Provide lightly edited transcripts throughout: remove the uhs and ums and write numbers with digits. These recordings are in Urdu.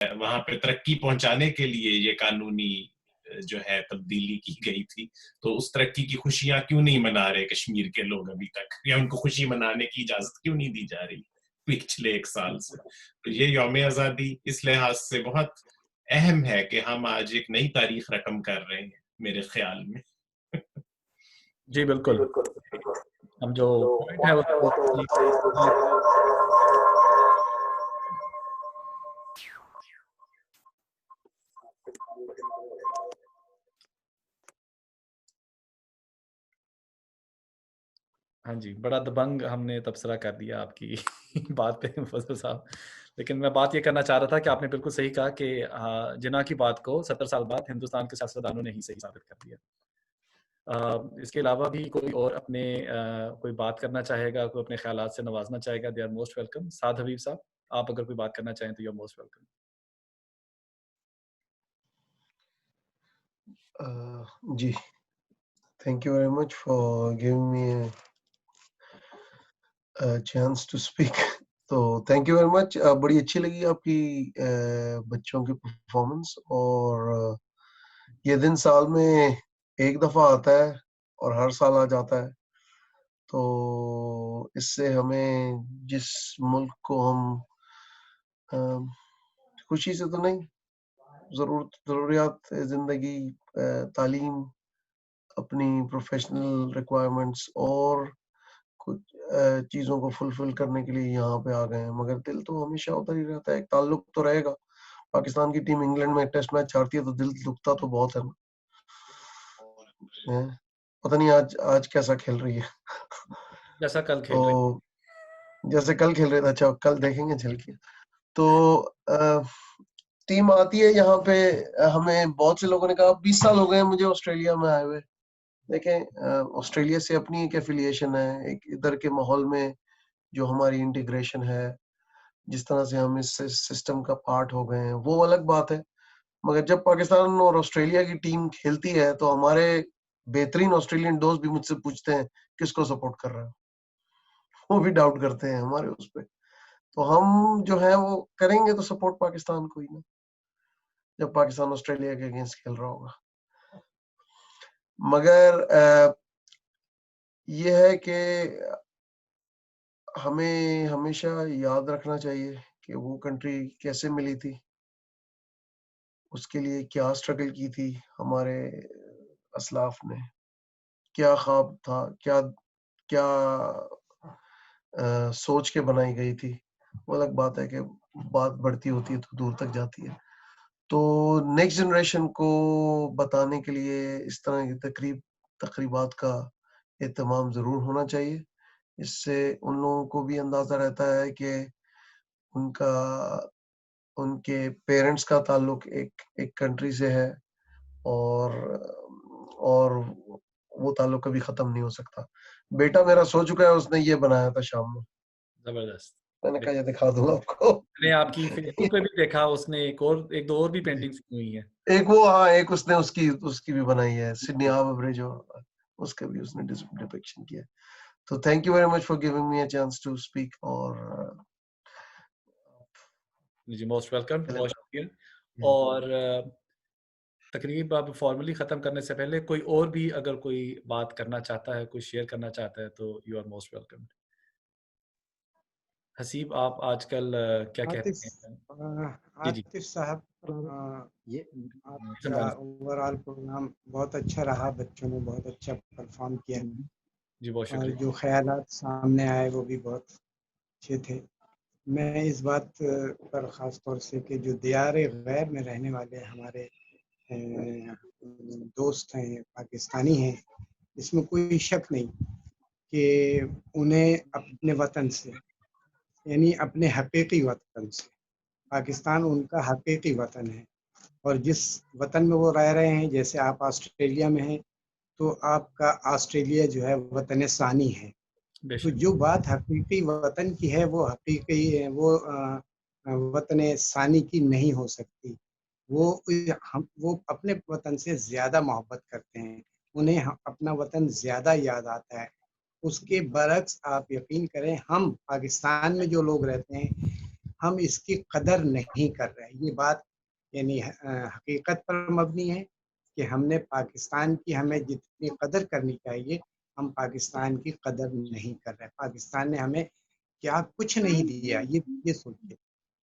وہاں پہ ترقی پہنچانے کے لیے یہ قانونی جو ہے تبدیلی کی گئی تھی، تو اس ترقی کی خوشیاں کیوں نہیں منا رہے کشمیر کے لوگ ابھی تک، یا ان کو خوشی منانے کی اجازت کیوں نہیں دی جا رہی پچھلے 1 سال سے؟ تو یہ یوم آزادی اس لحاظ سے بہت اہم ہے کہ ہم آج ایک نئی تاریخ رقم کر رہے ہیں میرے خیال میں۔ جی بالکل، ہم جو پوائنٹ ہے وہ ہاں جی، بڑا دبنگ ہم نے تبصرہ کر دیا آپ کی بات پہ فضل صاحب، لیکن میں بات یہ کرنا چاہ رہا تھا کہ آپ نے بالکل صحیح کہا کہ جناح کی بات کو 70 سال بعد ہندوستان کے سیاستدانوں نے ہی صحیح ثابت کر دیا۔ اس کے علاوہ بھی کوئی اور اپنے کوئی بات کرنا چاہے گا، کوئی اپنے خیالات سے نوازنا چاہے گا، they are most welcome. Saad Habib Sahab, آپ اگر کوئی بات کرنا چاہیں تو یو آر موسٹ ویلکم۔ جی، thank you very much for giving me a chance to speak. تو thank you very much. بڑی اچھی لگی آپ کی بچوں کی پرفارمنس، اور یہ دن سال میں ایک دفعہ آتا ہے اور ہر سال آ جاتا ہے، تو اس سے ہمیں جس ملک کو ہم خوشی سے تو نہیں، ضروریات زندگی، تعلیم، اپنی پروفیشنل ریکوائرمنٹس اور کچھ چیزوں کو فلفل کرنے کے لیے یہاں پہ آ گئے ہیں، مگر دل تو ہمیشہ ادھر ہی رہتا ہے، ایک تعلق تو رہے گا۔ پاکستان کی ٹیم انگلینڈ میں ٹیسٹ میچ ہارتی ہے تو دل دکھتا تو بہت ہے نا، پتہ نہیں آج کیسا کھیل رہی ہے، جیسا کل کھیل تو رہے جیسے کل کھیل رہے تھے، اچھا کل دیکھیں گے جھلکی۔ تو ٹیم آتی ہے یہاں پہ، ہمیں بہت سے لوگوں نے کہا 20 سال ہو گئے مجھے آسٹریلیا میں آئے ہوئے۔ دیکھیں، آسٹریلیا سے اپنی ایک ایفیلیشن ہے، ایک ادھر کے ماحول میں جو ہماری انٹیگریشن ہے، جس طرح سے ہم اس سسٹم کا پارٹ ہو گئے ہیں، وہ الگ بات ہے۔ مگر جب پاکستان اور آسٹریلیا کی ٹیم کھیلتی ہے تو ہمارے بہترین آسٹریلین دوست بھی مجھ سے پوچھتے ہیں کس کو سپورٹ کر رہے ہیں، وہ بھی ڈاؤٹ کرتے ہیں ہمارے اس پہ۔ تو ہم جو ہے وہ کریں گے تو سپورٹ پاکستان کو ہی نا، جب پاکستان آسٹریلیا کے اگینسٹ کھیل رہا ہوگا۔ مگر یہ ہے کہ ہمیں ہمیشہ یاد رکھنا چاہیے کہ وہ کنٹری کیسے ملی تھی، اس کے لیے کیا سٹرگل کی تھی ہمارے اسلاف نے، کیا خواب تھا، کیا سوچ کے بنائی گئی تھی۔ وہ الگ بات ہے کہ بات بڑھتی ہوتی ہے تو دور تک جاتی ہے۔ تو نیکسٹ جنریشن کو بتانے کے لیے اس طرح کی تقریبات کا اہتمام ضرور ہونا چاہیے، اس سے ان لوگوں کو بھی اندازہ رہتا ہے کہ ان کے پیرنٹس کا تعلق ایک کنٹری سے ہے، اور وہ تعلق کبھی ختم نہیں ہو سکتا۔ بیٹا میرا سو چکا ہے، اس نے یہ بنایا تھا شام میں، زبردست۔ میں نے کہا یہ دکھا دوں آپ کو۔ میں نے آپ کی فیس بک پہ بھی دیکھا، اس نے ایک دو اور بھی پینٹنگز کی ہوئی ہیں۔ ایک وہ، ہاں، ایک اس نے اس کی بھی بنائی ہے، سڈنی ہاربر برج، اور اس کا بھی اس نے ڈپکشن کیا۔ تو thank you very much for giving me a chance to speak, اور جی موسٹ ویلکم، بہت شکریہ۔ اور تقریب اب فارملی ختم کرنے سے پہلے کوئی اور بھی اگر کوئی بات کرنا چاہتا ہے، کوئی شیئر کرنا چاہتا ہے تو you are most welcome. Haseeb, آپ آج کل کیا کہتے ہیں؟ عاطف صاحب، آپ کا اوور آل پروگرام بہت اچھا رہا، بچوں نے بہت اچھا پرفارم کیا، جی بہت اور شکریہ۔ جو خیالات سامنے آئے وہ بھی بہت اچھے تھے۔ میں اس بات پر خاص طور سے کہ جو دیار غیر میں رہنے والے ہمارے دوست ہیں، پاکستانی ہیں، اس میں کوئی شک نہیں کہ انہیں اپنے وطن سے، یعنی اپنے حقیقی وطن سے، پاکستان ان کا حقیقی وطن ہے، اور جس وطن میں وہ رہ رہے ہیں، جیسے آپ آسٹریلیا میں ہیں تو آپ کا آسٹریلیا جو ہے وطن ثانی ہے۔ تو جو بات حقیقی وطن کی ہے وہ حقیقی وہ وطن ثانی کی نہیں ہو سکتی۔ وہ اپنے وطن سے زیادہ محبت کرتے ہیں، انہیں اپنا وطن زیادہ یاد آتا ہے۔ اس کے برعکس آپ یقین کریں، ہم پاکستان میں جو لوگ رہتے ہیں ہم اس کی قدر نہیں کر رہے. یہ بات یعنی حقیقت پر مبنی ہے کہ ہم نے پاکستان کی ہمیں جتنی قدر کرنی چاہیے ہم پاکستان کی قدر نہیں کر رہے. پاکستان نے ہمیں کیا کچھ نہیں دیا, یہ سوچیے.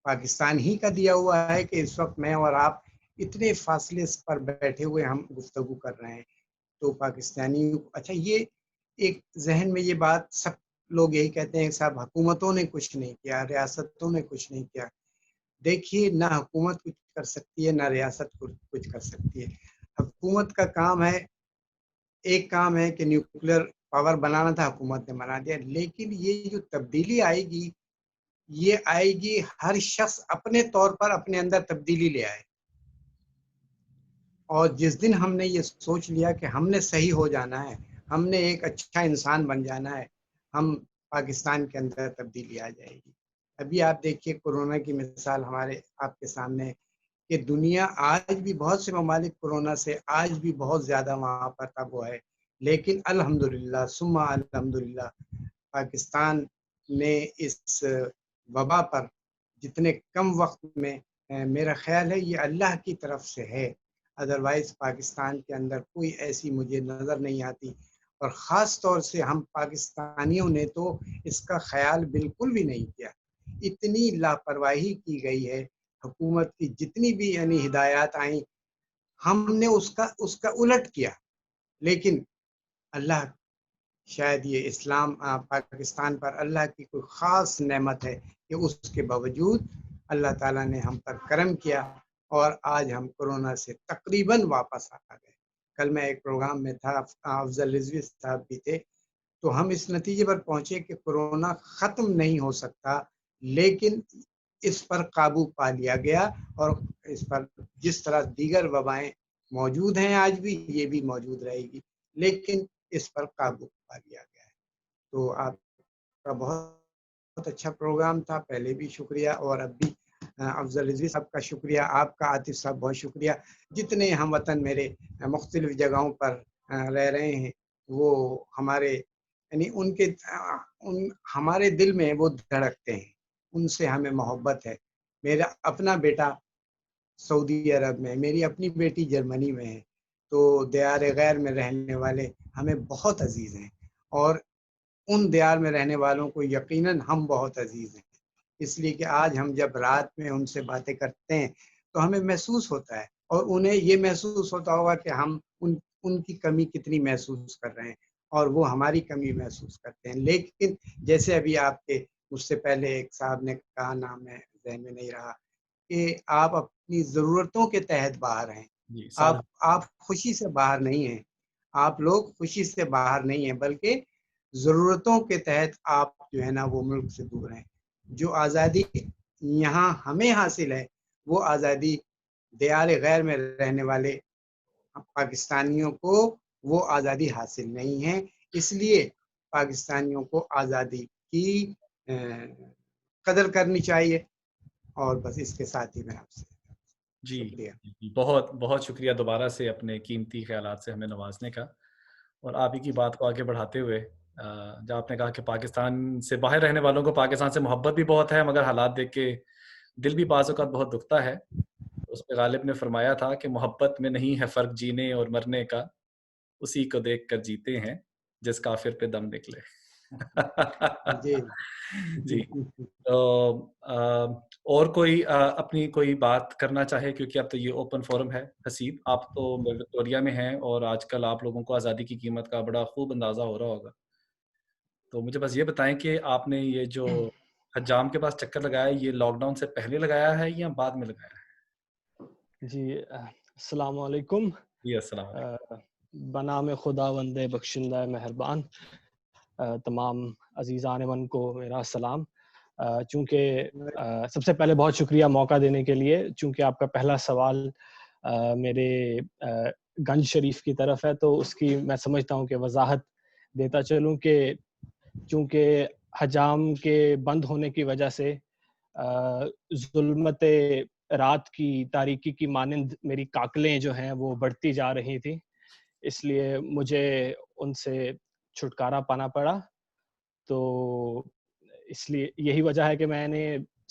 پاکستان ہی کا دیا ہوا ہے کہ اس وقت میں اور آپ اتنے فاصلے پر بیٹھے ہوئے ہم گفتگو کر رہے ہیں. تو پاکستانی اچھا یہ ایک ذہن میں یہ بات سب لوگ یہی کہتے ہیں کہ صاحب حکومتوں نے کچھ نہیں کیا, ریاستوں نے کچھ نہیں کیا. دیکھیے نہ حکومت کچھ کر سکتی ہے نہ ریاست کچھ کر سکتی ہے. حکومت کا کام ہے, ایک کام ہے کہ نیوکلیر پاور بنانا تھا, حکومت نے بنا دیا. لیکن یہ جو تبدیلی آئے گی یہ آئے گی ہر شخص اپنے طور پر اپنے اندر تبدیلی لے آئے. اور جس دن ہم نے یہ سوچ لیا کہ ہم نے صحیح ہو جانا ہے, ہم نے ایک اچھا انسان بن جانا ہے, ہم پاکستان کے اندر تبدیلی آ جائے گی. ابھی آپ دیکھیے کورونا کی مثال ہمارے آپ کے سامنے کہ دنیا آج بھی بہت سے ممالک کورونا سے آج بھی بہت زیادہ وہاں پر تباہ ہے. لیکن الحمدللہ ثم الحمدللہ پاکستان نے اس وبا پر جتنے کم وقت میں, میرا خیال ہے یہ اللہ کی طرف سے ہے, ادروائز پاکستان کے اندر کوئی ایسی مجھے نظر نہیں آتی. اور خاص طور سے ہم پاکستانیوں نے تو اس کا خیال بالکل بھی نہیں کیا. اتنی لاپرواہی کی گئی ہے حکومت کی, جتنی بھی یعنی ہدایات آئیں ہم نے اس کا الٹ کیا. لیکن اللہ شاید یہ اسلام پاکستان پر اللہ کی کوئی خاص نعمت ہے کہ اس کے باوجود اللہ تعالیٰ نے ہم پر کرم کیا اور آج ہم کورونا سے تقریباً واپس آ گئے. کل میں ایک پروگرام میں تھا, افضل رضوی صاحب بھی تھے, تو ہم اس نتیجے پر پہنچے کہ کورونا ختم نہیں ہو سکتا لیکن اس پر قابو پا لیا گیا. اور اس پر جس طرح دیگر وبائیں موجود ہیں آج بھی یہ بھی موجود رہے گی, لیکن اس پر قابو پا لیا گیا ہے. تو آپ کا بہت اچھا پروگرام تھا, پہلے بھی شکریہ اور اب بھی افضل رضوی صاحب کا شکریہ, آپ کا عاطف صاحب بہت شکریہ. جتنے ہم وطن میرے مختلف جگہوں پر رہ رہے ہیں وہ ہمارے یعنی ہمارے دل میں وہ دھڑکتے ہیں, ان سے ہمیں محبت ہے. میرا اپنا بیٹا سعودی عرب میں, میری اپنی بیٹی جرمنی میں ہے, تو دیار غیر میں رہنے والے ہمیں بہت عزیز ہیں اور ان دیار میں رہنے والوں کو یقیناً ہم بہت عزیز ہیں. اس لیے کہ آج ہم جب رات میں ان سے باتیں کرتے ہیں تو ہمیں محسوس ہوتا ہے اور انہیں یہ محسوس ہوتا ہوگا کہ ہم ان کی کمی کتنی محسوس کر رہے ہیں اور وہ ہماری کمی محسوس کرتے ہیں. لیکن جیسے ابھی آپ کے مجھ سے پہلے ایک صاحب نے کہا, نام میں ذہن میں نہیں رہا, کہ آپ اپنی ضرورتوں کے تحت باہر ہیں. آپ خوشی سے باہر نہیں ہیں, آپ لوگ خوشی سے باہر نہیں ہیں بلکہ ضرورتوں کے تحت آپ جو ہے نا وہ ملک سے دور ہیں. جو آزادی یہاں ہمیں حاصل ہے وہ آزادی دیار غیر میں رہنے والے پاکستانیوں کو وہ آزادی حاصل نہیں ہے. اس لیے پاکستانیوں کو آزادی کی قدر کرنی چاہیے. اور بس اس کے ساتھ ہی میں آپ سے شکریہ. بہت بہت شکریہ دوبارہ سے اپنے قیمتی خیالات سے ہمیں نوازنے کا. اور آپ ہی کی بات کو آگے بڑھاتے ہوئے جب آپ نے کہا کہ پاکستان سے باہر رہنے والوں کو پاکستان سے محبت بھی بہت ہے مگر حالات دیکھ کے دل بھی بعض اوقات بہت دکھتا ہے. اس پہ غالب نے فرمایا تھا کہ محبت میں نہیں ہے فرق جینے اور مرنے کا, اسی کو دیکھ کر جیتے ہیں جس کافر پہ دم نکلے. جی تو اور کوئی اپنی کوئی بات کرنا چاہے, کیونکہ اب تو یہ اوپن فورم ہے. حسیب, آپ تو وکٹوریا میں ہیں اور آج کل آپ لوگوں کو آزادی کی قیمت کا بڑا خوب اندازہ ہو رہا ہوگا, تو مجھے بس یہ بتائیں کہ آپ نے یہ جو حجام کے پاس چکر لگایا یہ لاک ڈاؤن سے پہلے لگایا ہے یا بعد میں لگایا ہے؟ جی السلام علیکم. جی السلام علیکم. بنام خداوند بخشندہ مہربان تمام عزیزان من کو میرا سلام. چونکہ سب سے پہلے بہت شکریہ موقع دینے کے لیے, چونکہ آپ کا پہلا سوال میرے گنج شریف کی طرف ہے تو اس کی میں سمجھتا ہوں کہ وضاحت دیتا چلوں کہ چونکہ حجام کے بند ہونے کی وجہ سے ظلمت رات کی تاریکی کی مانند میری کاکلیں جو ہیں وہ بڑھتی جا رہی تھیں, اس لیے مجھے ان سے چھٹکارا پانا پڑا. تو اس لیے یہی وجہ ہے کہ میں نے